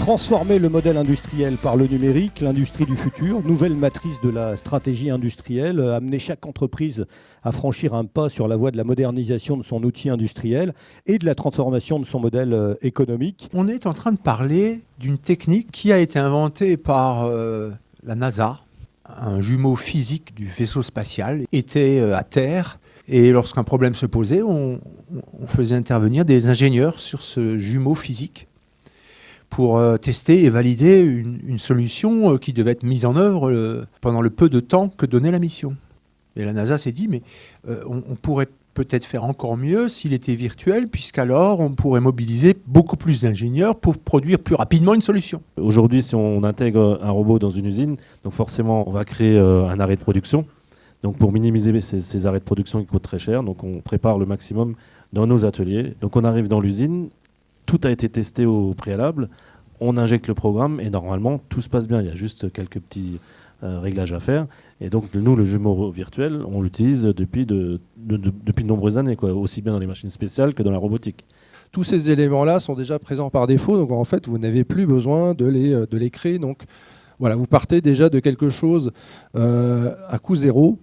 Transformer le modèle industriel par le numérique, l'industrie du futur, nouvelle matrice de la stratégie industrielle, amener chaque entreprise à franchir un pas sur la voie de la modernisation de son outil industriel et de la transformation de son modèle économique. On est en train de parler d'une technique qui a été inventée par la NASA. Un jumeau physique du vaisseau spatial était à Terre et lorsqu'un problème se posait, on faisait intervenir des ingénieurs sur ce jumeau physique pour tester et valider une solution qui devait être mise en œuvre pendant le peu de temps que donnait la mission. Et la NASA s'est dit, mais on pourrait peut-être faire encore mieux s'il était virtuel, puisqu'alors on pourrait mobiliser beaucoup plus d'ingénieurs pour produire plus rapidement une solution. Aujourd'hui, si on intègre un robot dans une usine, donc forcément on va créer un arrêt de production. Donc pour minimiser ces arrêts de production qui coûtent très cher, donc on prépare le maximum dans nos ateliers. Donc on arrive dans l'usine, tout a été testé au préalable, on injecte le programme et normalement tout se passe bien. Il y a juste quelques petits réglages à faire. Et donc nous, le jumeau virtuel, on l'utilise depuis de nombreuses années, quoi, aussi bien dans les machines spéciales que dans la robotique. Tous ces éléments-là sont déjà présents par défaut, donc en fait vous n'avez plus besoin de les créer. Donc voilà, vous partez déjà de quelque chose à coût zéro.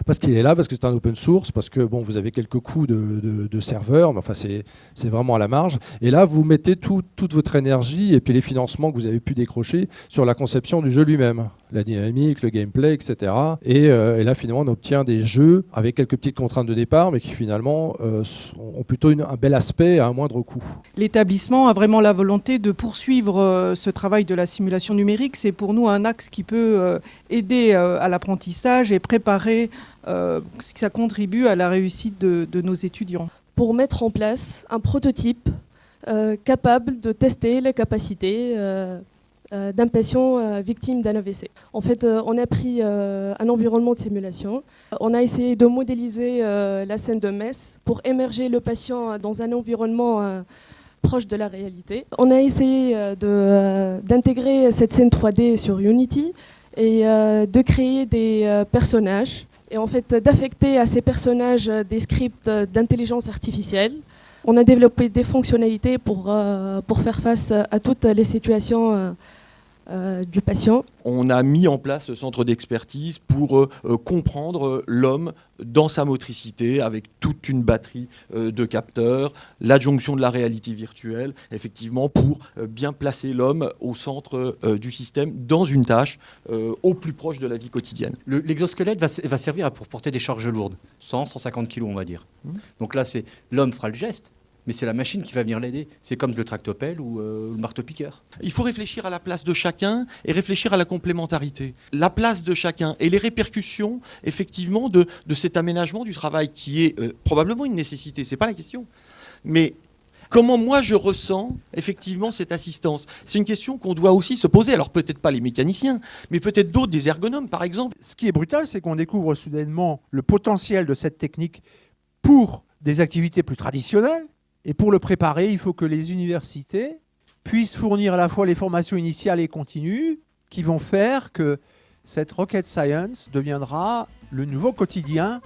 Parce qu'il est là, parce que c'est un open source, parce que bon, vous avez quelques coûts de serveurs, mais enfin c'est vraiment à la marge. Et là, vous mettez toute votre énergie et puis les financements que vous avez pu décrocher sur la conception du jeu lui-même, la dynamique, le gameplay, etc. Et là, finalement, on obtient des jeux avec quelques petites contraintes de départ, mais qui finalement ont plutôt un bel aspect à un moindre coût. L'établissement a vraiment la volonté de poursuivre ce travail de la simulation numérique. C'est pour nous un axe qui peut aider à l'apprentissage et préparer ça contribue à la réussite de nos étudiants. Pour mettre en place un prototype capable de tester les capacités d'un patient victime d'un AVC. En fait, on a pris un environnement de simulation. On a essayé de modéliser la scène de Metz pour émerger le patient dans un environnement proche de la réalité. On a essayé d'intégrer cette scène 3D sur Unity et de créer des personnages et en fait d'affecter à ces personnages des scripts d'intelligence artificielle. On a développé des fonctionnalités pour faire face à toutes les situations du patient. On a mis en place ce centre d'expertise pour comprendre l'homme dans sa motricité avec toute une batterie de capteurs, l'adjonction de la réalité virtuelle, effectivement pour bien placer l'homme au centre du système dans une tâche au plus proche de la vie quotidienne. L'exosquelette va servir pour porter des charges lourdes, 100-150 kg on va dire. Donc là, l'homme fera le geste, mais c'est la machine qui va venir l'aider. C'est comme le tractopelle ou le marteau-piqueur. Il faut réfléchir à la place de chacun et réfléchir à la complémentarité. La place de chacun et les répercussions, effectivement, de cet aménagement du travail qui est probablement une nécessité, c'est pas la question. Mais comment moi je ressens effectivement cette assistance? C'est une question qu'on doit aussi se poser. Alors peut-être pas les mécaniciens, mais peut-être d'autres, des ergonomes par exemple. Ce qui est brutal, c'est qu'on découvre soudainement le potentiel de cette technique pour des activités plus traditionnelles. Et pour le préparer, il faut que les universités puissent fournir à la fois les formations initiales et continues qui vont faire que cette rocket science deviendra le nouveau quotidien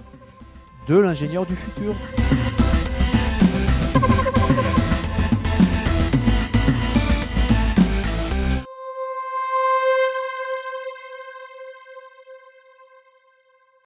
de l'ingénieur du futur.